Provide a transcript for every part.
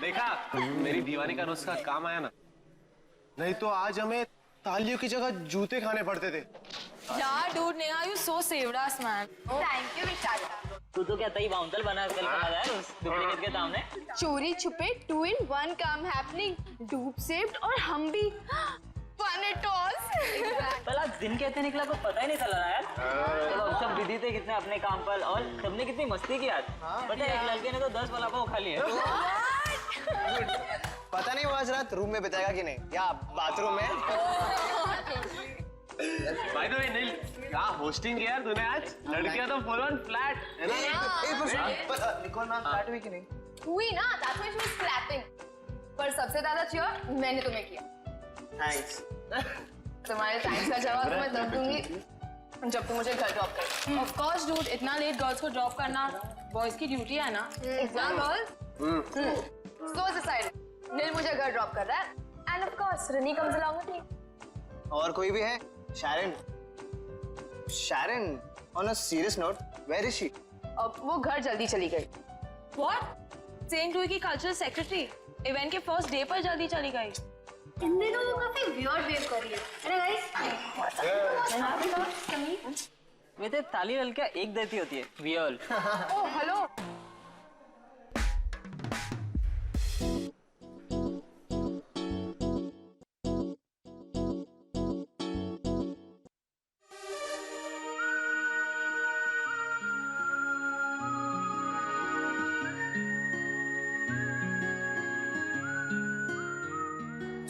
देखा मेरी दीवानी का नुस्खा काम आया ना। नहीं तो आज हमें तालियों की जगह जूते खाने पड़ते थे। यार dude Neha you so saved us man. Thank you Vishakha. तू तो क्या तई बाउंसर बना कल का यार उस डुप्लीकेट के सामने। चोरी छुपे 2 in 1 काम हैपनिंग। डूब सेव्ड और हम भी फन इट वाज। पहला दिन कैसे निकला कुछ पता ही नहीं चला यार। चलो सब बिजी थे कितने अपने काम पर और सबने कितनी मस्ती की आज। पता है एक लड़के ने तो 10 वाला पाव खा लिए। पता नहीं वो आज रात रूम में बिताएगा कि नहीं या बाथरूम में। भाई तो नील क्या होस्टिंग किया यार तूने आज। लड़कियां तो फुल ऑन फ्लैट है ना। निकोल मैम फ्लैट हुई कि नहीं? हुई ना, that's why she was clapping. पर सबसे ज्यादा चीयर मैंने तुम्हें किया। थैंक्स। तुम्हारे थैंक्स का जवाब मैं तब दूंगी जब तुम मुझे घर ड्रॉप करो। ऑफ कोर्स डूड, इतना लेट गर्ल्स को ड्रॉप करना बॉयज की ड्यूटी है ना। Exam girls so decided. Neel मुझे घर ड्रॉप कर रहा है and of course Ronnie comes along with me. और कोई भी है? Sharon. Sharon on a serious note where is she? अब वो घर जल्दी चली गई। व्हाट? सेंट लुई की कल्चरल सेक्रेटरी इवेंट के फर्स्ट डे पर जल्दी चली गई। इन दिनों वो काफी वियर्ड बिहेव कर रही है ना गाइस। वैसे ताली लड़कियां एक देती होती है वियल। Oh hello.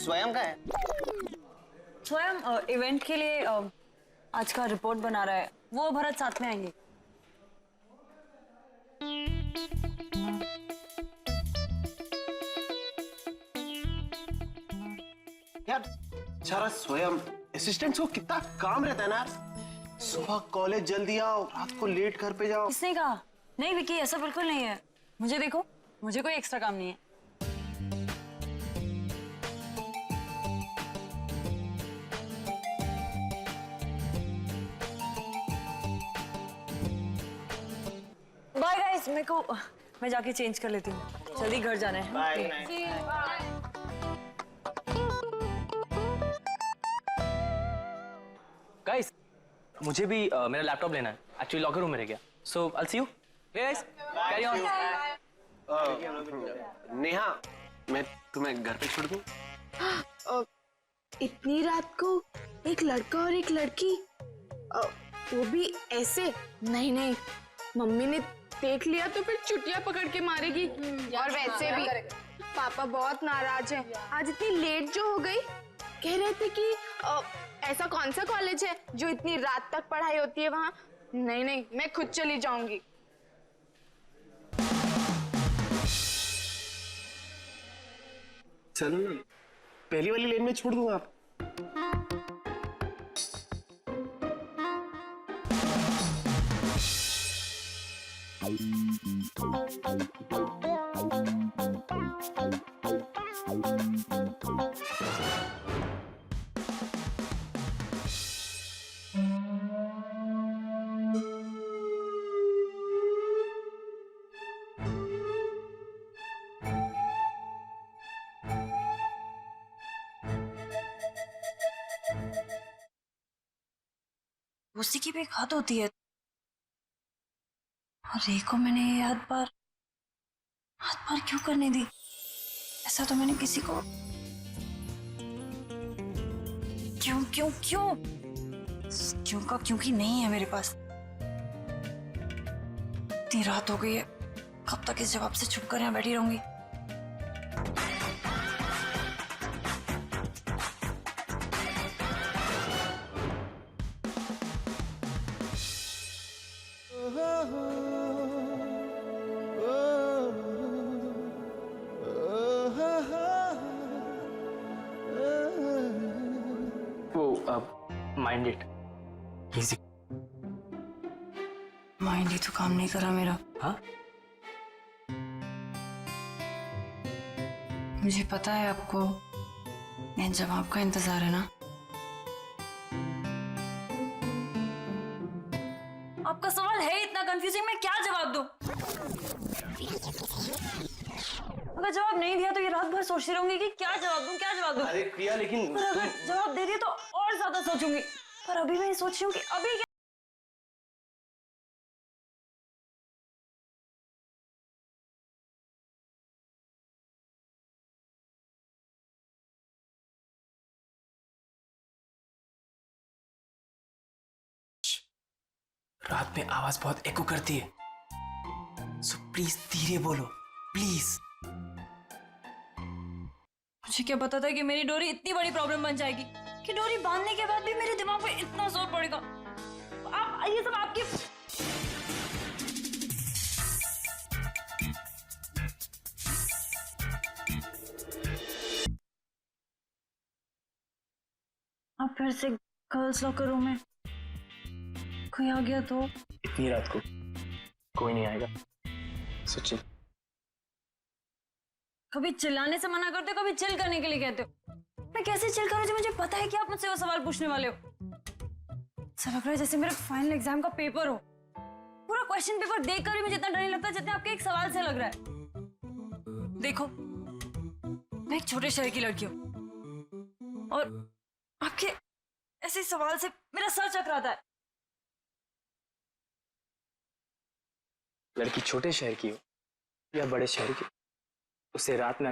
स्वयं का है? स्वयं इवेंट के लिए आज का रिपोर्ट बना रहा है। वो भरत साथ में आएंगे। यार सारा स्वयं असिस्टेंट्स को कितना काम रहता है ना यार। सुबह कॉलेज जल्दी आओ, रात को लेट घर पे जाओ। किसने कहा? नहीं विकी, ऐसा बिल्कुल नहीं है। मुझे देखो, मुझे कोई एक्स्ट्रा काम नहीं है। बाय गाइस, मैं जाके चेंज कर लेती हूँ। जल्दी घर जाना है। बाय। गाइस मुझे भी मेरा लैपटॉप लेना है। एक्चुअली लॉकर रूम में रह गया। So I will see you guys. Carry on. Neha मैं तुम्हें घर पे छोड़ दूं? इतनी रात को एक लड़का और एक लड़की, वो भी ऐसे? नहीं नहीं, मम्मी ने देख लिया तो फिर चुटिया पकड़ के मारेगी। और वैसे भी पापा बहुत नाराज हैं। आज इतनी लेट जो हो गई। कह रहे थे कि ऐसा कौन सा कॉलेज है जो इतनी रात तक पढ़ाई होती है वहाँ। नहीं नहीं, मैं खुद चली जाऊंगी। चलो ना, पहली वाली लेन में छोड़ दूंगा आप। उसी की भी एक हद होती है। और रे को मैंने ये हद पार क्यों करने दी? ऐसा तो मैंने किसी को क्यों का क्योंकि नहीं है मेरे पास। इतनी रात हो गई है, कब तक इस जवाब से छुप कर यहाँ बैठी रहूंगी? Mind it easy. माइंड ही तो काम नहीं करा मेरा। हाँ मुझे पता है आपको मेरे जवाब का इंतजार है ना। आपका सवाल है इतना कंफ्यूजिंग, मैं क्या जवाब दूं? अगर जवाब नहीं दिया तो ये रात भर सोचती रहूंगी कि क्या जवाब दूं, क्या जवाब दूं। अरे प्रिया लेकिन पर अगर जवाब दे दिया तो और ज्यादा सोचूंगी। पर अभी मैं सोच रही हूँ कि अभी क्या। रात में आवाज बहुत एको करती है, सो प्लीज धीरे बोलो प्लीज। मुझे क्या पता था कि मेरी डोरी इतनी बड़ी प्रॉब्लम बन जाएगी, कि डोरी बांधने के बाद भी मेरे दिमाग पे इतना जोर पड़ेगा। आप ये सब आपकी अब फिर से गर्ल्स लॉकर रूम में कोई आ गया तो। इतनी रात को कोई नहीं आएगा सच्ची। कभी चिल्लाने से मना करते हो, कभी चिल करने के लिए कहते हो। मैं कैसे चिल करूं जब मुझे पता है कि आप मुझसे वो सवाल पूछने वाले हो। ऐसा लग रहा है जैसे मेरे फाइनल एग्जाम का पेपर हो। पूरा क्वेश्चन पेपर देखकर भी मुझे इतना डर नहीं लगता जितना आपके एक सवाल से लग रहा है। देखो, मैं एक छोटे शहर की लड़की हूँ और आपके ऐसे सवाल से मेरा सर चकराता है। लड़की छोटे शहर की हो या बड़े शहर की, उसे रात में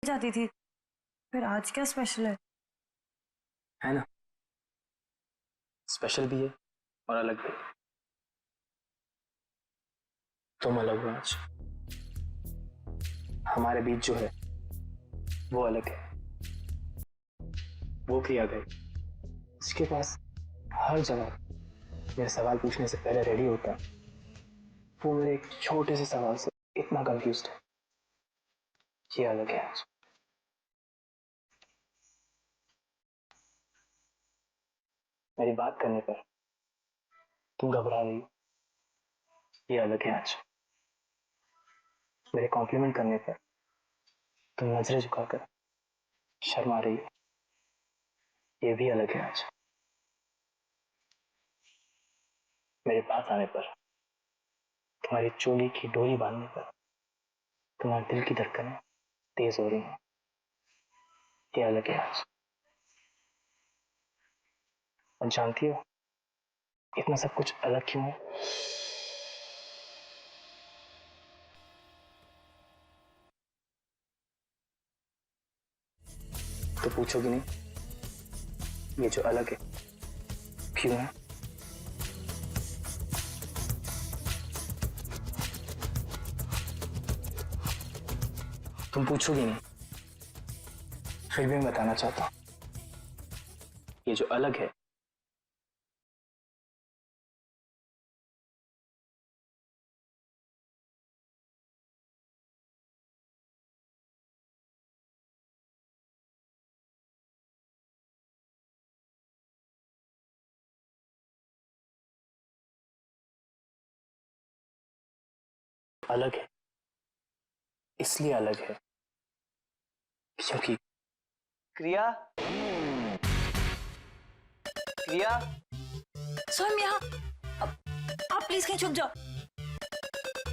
जाती थी, फिर आज क्या स्पेशल है ना, स्पेशल भी है और अलग भी। तुम अलग हो आज, हमारे बीच जो है वो अलग है। वो प्रिया गई, उसके पास हर जवाब मेरे सवाल पूछने से पहले रेडी होता है। वो मेरे एक छोटे से सवाल से इतना कंफ्यूज्ड है। ये अलग है आज। मेरी बात करने पर तुम घबरा रही हो, ये अलग है आज। मेरे कॉम्प्लीमेंट करने पर तुम नजरें झुकाकर शर्मा रही हो, ये भी अलग है आज। मेरे पास आने पर, तुम्हारी चोली की डोरी बांधने पर तुम्हारे दिल की धड़कनें तेज हो रही हैं, ये अलग है आज। और जानती हो इतना सब कुछ अलग क्यों है? तो पूछोगी नहीं, ये जो अलग है क्यों है? तुम पूछोगी नहीं, फिर भी मैं बताना चाहता हूं, ये जो अलग है अलग है, इसलिए अलग है क्योंकि क्रिया, क्रिया, स्वयं यहाँ। आप प्लीज कहीं छुप जाओ।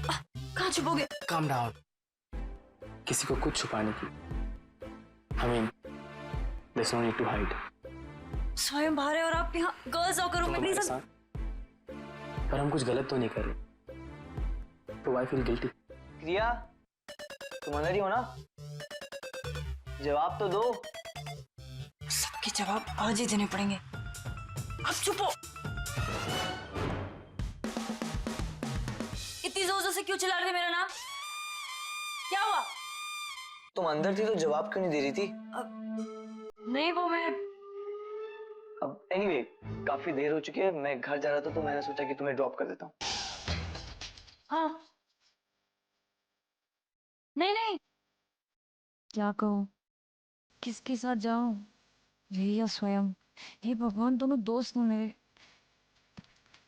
कहाँ छुपोगे? Calm down. किसी को कुछ छुपाने की, I mean, there's no need to hide. स्वयं बाहर है और आप यहाँ गर्ल्स लॉकर रूम में। तुम्हारे प्लीज साथ, पर हम कुछ गलत तो नहीं कर रहे, तो आई फील गिल्टी। क्रिया, तुम अंदर ही हो ना? जवाब तो दो। सबके जवाब आज ही देने पड़ेंगे। आप चुप हो। इतनी जोर से क्यों चिल्ला रहे थे मेरा नाम? क्या हुआ? तुम अंदर थी तो जवाब क्यों नहीं दे रही थी? नहीं, वो मैं अब एनीवे, काफी देर हो चुकी है, मैं घर जा रहा था तो मैंने सोचा कि तुम्हें ड्रॉप कर देता हूँ। हाँ नहीं नहीं, क्या कहूँ, किसके साथ जाऊं, रे या स्वयं। हे भगवान, दोनों दोस्त हैं मेरे,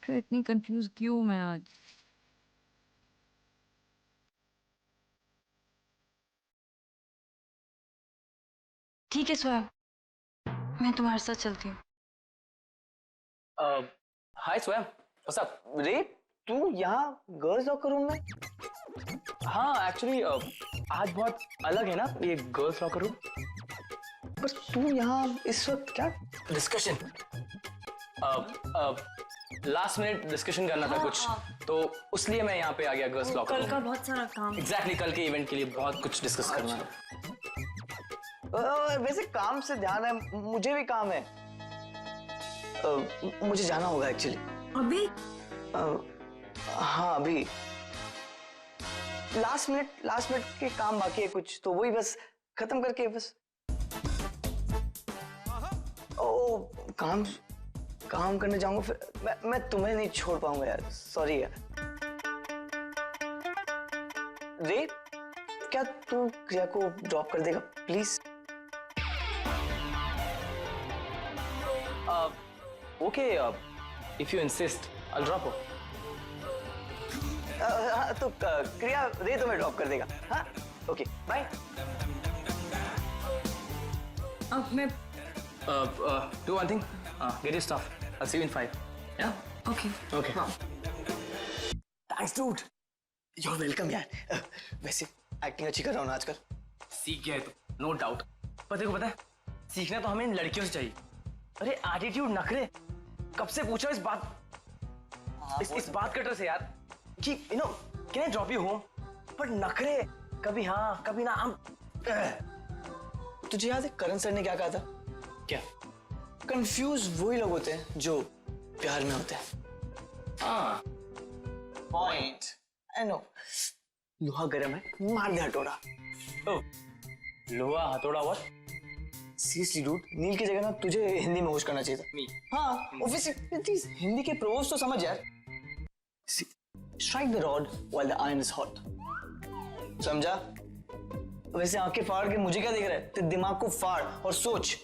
फिर इतनी कंफ्यूज क्यों मैं आज। ठीक है स्वयं, मैं तुम्हारे साथ चलती हूँ। हाय स्वयं, व्हाट्स अप? रे तू यहाँ गर्ल्स लॉकर रूम में? हाँ एक्चुअली आज बहुत अलग है ना ये गर्ल्स लॉकर रूम। पर तू यहाँ इस वक्त क्या? डिस्कशन, लास्ट मिनट डिस्कशन करना था कुछ, तो उसलिए मैं यहाँ पे आ गया गर्ल्स लॉकर कल रूम। का बहुत सारा काम। एग्जैक्टली, कल के इवेंट के लिए बहुत कुछ डिस्कस करना है। वैसे काम से ध्यान है, मुझे भी काम है। मुझे जाना होगा एक्चुअली। अभी? हाँ अभी लास्ट मिनट के काम बाकी है कुछ, तो वही बस खत्म करके बस। ओ काम करने जाऊंगा फिर मैं तुम्हें नहीं छोड़ पाऊंगा यार, सॉरी यार। रे क्या तू क्रिया को ड्रॉप कर देगा please? Okay, if you insist I drop. तो क्रिया रे तुम्हें ड्रॉप कर देगा। हाँ ओके बाय। अब मैं Do one thing, get your stuff. I'll see you in 5. Yeah? Okay. Okay. Thanks dude, you're welcome यार। वैसे एक्टिंग अच्छी कर रहा हूँ ना आजकल। सीख गया है तो, नो डाउट। पर तेरे को पता है, सीखना तो हमें इन लड़कियों से चाहिए। अरे एटीट्यूड, नखरे, कब से पूछा इस बात बात कटर से यार कि you know can I drop you home, पर नखरे कभी हाँ कभी ना। हम तुझे याद है करण सर ने क्या कहा था? क्या? कंफ्यूज वही लोग होते हैं जो प्यार में होते हैं। हाँ पॉइंट। आई नो, लोहा गर्म है, मार दे हथौड़ा। लोहा हथौड़ा व्हाट? सीरियसली डूड, नील की जगह ना तुझे हिंदी में होश करना चाहिए था। मी? हाँ ऑब्वियसली, हिंदी के प्रोवर्ब्स तो समझ यार। Strike the rod while the iron is hot. समझा? वैसे आंखें फाड़ के मुझे क्या देख रहा है? तेरे दिमाग को फाड़ और सोच।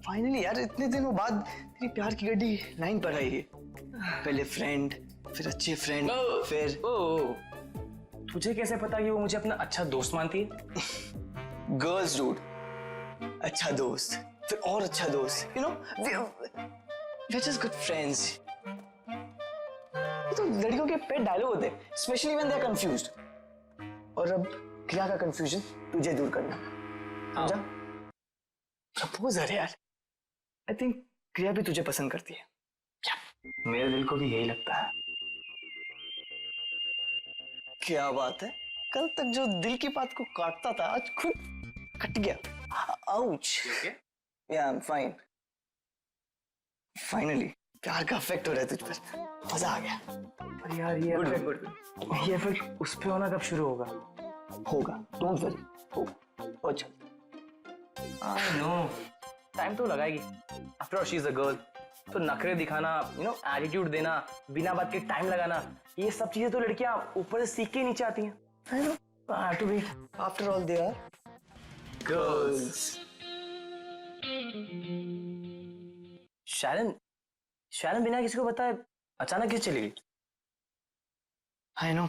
फाइनली यार इतने दिनों बाद तेरी प्यार की गड्डी लाइन पर आई है। पहले फ्रेंड, फिर अच्छे फ्रेंड, फिर तुझे कैसे पता कि वो मुझे अपना अच्छा दोस्त मानती है? गर्ल्स डूड, अच्छा दोस्त, फिर और अच्छा दोस्त, you know we're just good friends। ये तो लड़कियों के पेट डायलॉग होते हैं, specially when they are confused. और अब क्रिया का कंफ्यूजन तुझे दूर करना, समझा? प्रपोजर यार, आई थिंक क्रिया भी तुझे पसंद करती है। क्या? मेरे दिल को भी यही लगता है। क्या बात है, कल तक जो दिल की बात को काटता था आज खुद कट गया। आउच। या आई एम फाइन। फाइनली प्यार का इफेक्ट हो रहा है तुझ पर, मजा आ गया। पर यार ये इफेक्ट उस पे होना कब शुरू होगा? डोंट वरी, होगा और चल। आई नो, टाइम तो लगाएगी। After all she is a girl, तो नखरे दिखाना, यू नो एटीट्यूड देना, बिना बात के टाइम लगाना, ये सब चीजें तो लड़कियां ऊपर से सीख के नीचे आती हैं। I know, I have to be. After all they are girls. Sharon बिना किसी को बताए अचानक किस चली गई? आई नो,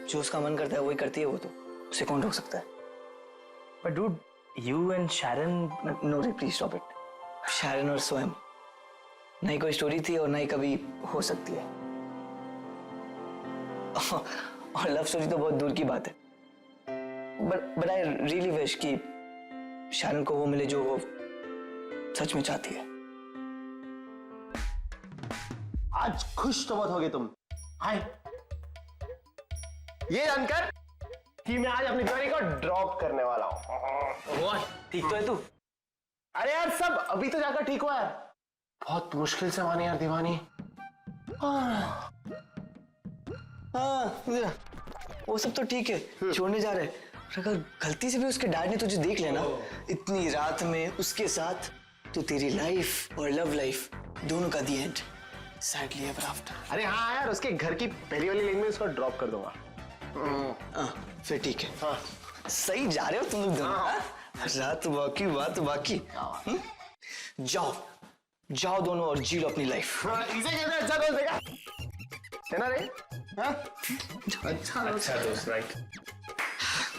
जो उसका मन करता है वही करती है वो, तो उसे कौन रोक सकता है? But dude, you and Sharon. No रे प्लीज स्टॉप इट। शैरन और स्वयं नई कोई स्टोरी थी और नई कभी हो सकती है। और लव स्टोरी तो बहुत दूर की बात है। बट आई रियली विश कि शैरन को वो मिले जो वो सच में चाहती है। आज खुश तो बहुत होगे तुम। हाय, ये जानकर कि मैं आज अपनी दीवानी को ड्रॉप करने वाला हूं। ठीक तो है तू? अरे यार सब अभी तो जाकर ठीक हुआ है, बहुत मुश्किल से माने यार दीवानी। हाँ, वो सब तो ठीक है, छोड़ने जा रहे हैं। अगर गलती से भी उसके डैड ने तुझे देख लेना इतनी रात में उसके साथ, तो तेरी लाइफ और लव लाइफ दोनों का दी एंड, सैडली एवर आफ्टर। अरे हाँ यार, उसके घर की पहली वाली लिंक में उसको ड्रॉप कर दूंगा। फिर ठीक है। हाँ। सही जा रहे हो तुम लोग दोनों। हाँ? रात बाकी बात बाकी। जाओ जाओ दोनों और जी लो अपनी लाइफ। हाँ, इसे कहते हैं अच्छा दोस्त देखा है ना रे? हाँ? अच्छा दोस्त राइट।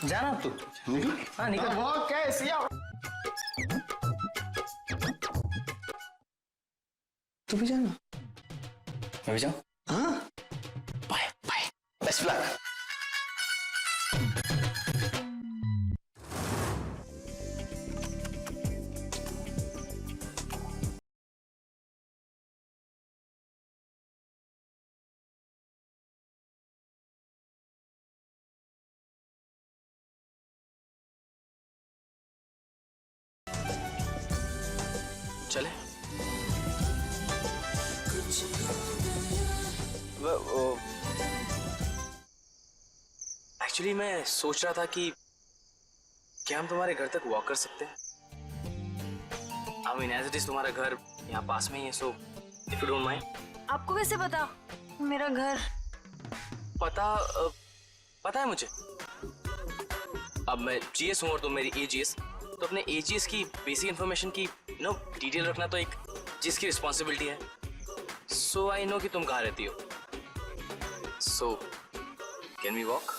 जाना अब तू। निकल। हाँ निकल। वो कैसी है? तू भी जाना। मैं भी जाऊँ? हाँ। Bye bye. Best luck. चले। एक्चुअली मैं सोच रहा था कि क्या हम तुम्हारे घर तक वॉक कर सकते हैं? I mean as it is तुम्हारा घर यहाँ पास में ही है, so if you don't mind. आपको कैसे पता मेरा घर? पता है मुझे। अब मैं जीएस हूँ और तुम मेरी एजीएस, तो अपने एजीएस की बेसिक इन्फॉर्मेशन की डिटेल रखना तो एक जिसकी रिस्पॉन्सिबिलिटी है। सो आई नो कि तुम कहाँ रहती हो। So can we walk?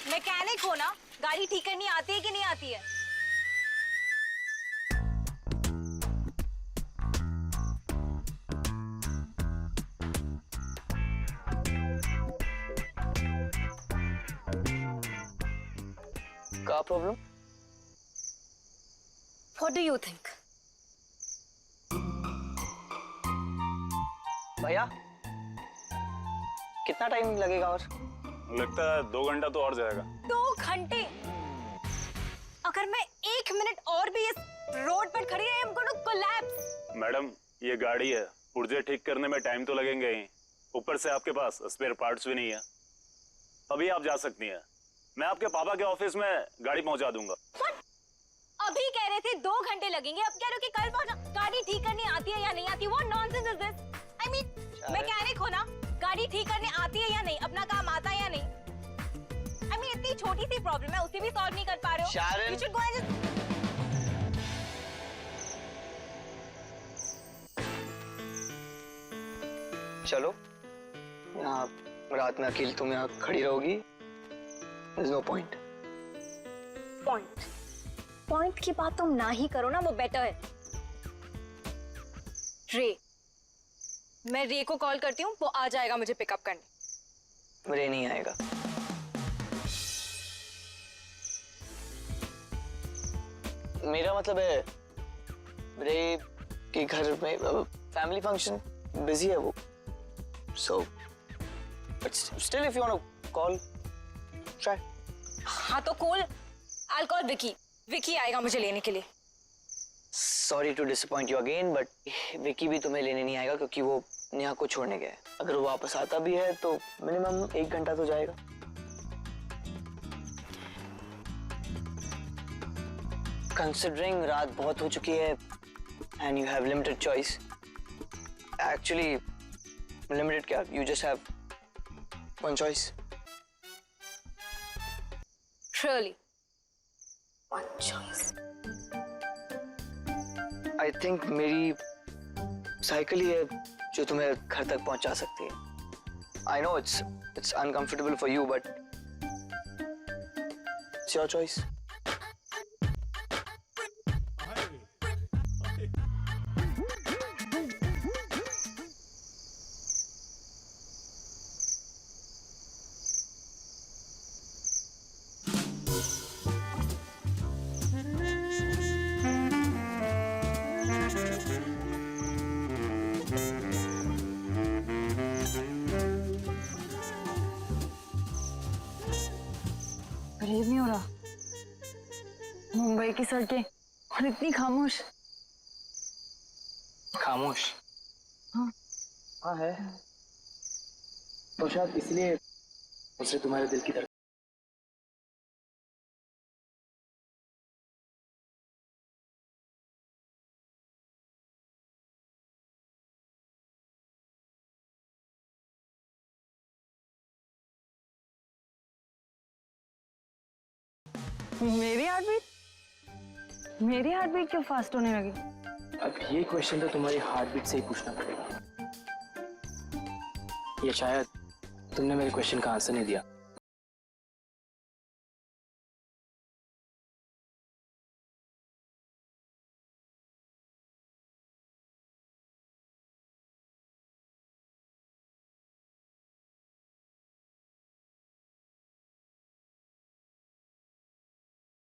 Mechanic हो ना, गाड़ी ठीक करनी आती है कि नहीं आती है? क्या problem? What do you think? भैया कितना टाइम लगेगा और? लगता है 2 घंटा तो और जाएगा। 2 घंटे? अगर मैं 1 मिनट और भी इस रोड पर खड़ी रही, I'm going to collapse। Madam ये गाड़ी है, पुर्जे ठीक करने में टाइम तो लगेंगे ही, ऊपर से आपके पास स्पेयर पार्ट्स भी नहीं है। अभी आप जा सकती हैं, मैं आपके पापा के ऑफिस में गाड़ी पहुंचा दूंगा। अभी कह रहे थे 2 घंटे लगेंगे, अब कह रहे हो कि कल पहुंचा। गाड़ी ठीक करनी आती है या नहीं आती? What nonsense is this? I mean, mechanic हो ना, गाड़ी ठीक करने आती है या नहीं, अपना काम आता है या नहीं? I mean, इतनी छोटी सी प्रॉब्लम है, उसे भी सॉल्व नहीं कर पा रहे हो। Sharon. You should go and just... चलो, यहाँ रात में अकेली तुम यहाँ खड़ी रहोगी। There's no point. पॉइंट की बात तुम ना ही करो ना, वो बेटर है। रे, मैं रे को कॉल करती हूँ, वो आ जाएगा मुझे पिकअप करने। रे नहीं आएगा। मेरा मतलब है रे के घर में फैमिली फंक्शन, बिजी है वो। So, but still if you want to call, try. हाँ तो call, I'll call Vicky. Vicky आएगा मुझे लेने के लिए। Sorry to disappoint you again, but Vicky भी तुम्हें लेने नहीं आएगा क्योंकि वो नेहा को छोड़ने गया है। अगर वो वापस आता भी है तो मिनिमम 1 घंटा तो जाएगा। Considering रात बहुत हो चुकी है and you have limited choice. Actually, limited क्या? You just have one choice. Really? One choice. I think मेरी साइकिल ही है जो तुम्हें घर तक पहुंचा सकती है। I know it's uncomfortable for you, but it's your choice. Believe नहीं हो रहा, मुंबई की सड़कें और इतनी खामोश। खामोश। हाँ। हाँ है। तो शायद इसलिए उसे तुम्हारे दिल की धड़कन। मेरी हार्ट बीट क्यों फास्ट होने लगी? अब ये क्वेश्चन तो तुम्हारी हार्ट बीट से ही पूछना पड़ेगा। ये शायद तुमने मेरे क्वेश्चन का आंसर नहीं दिया।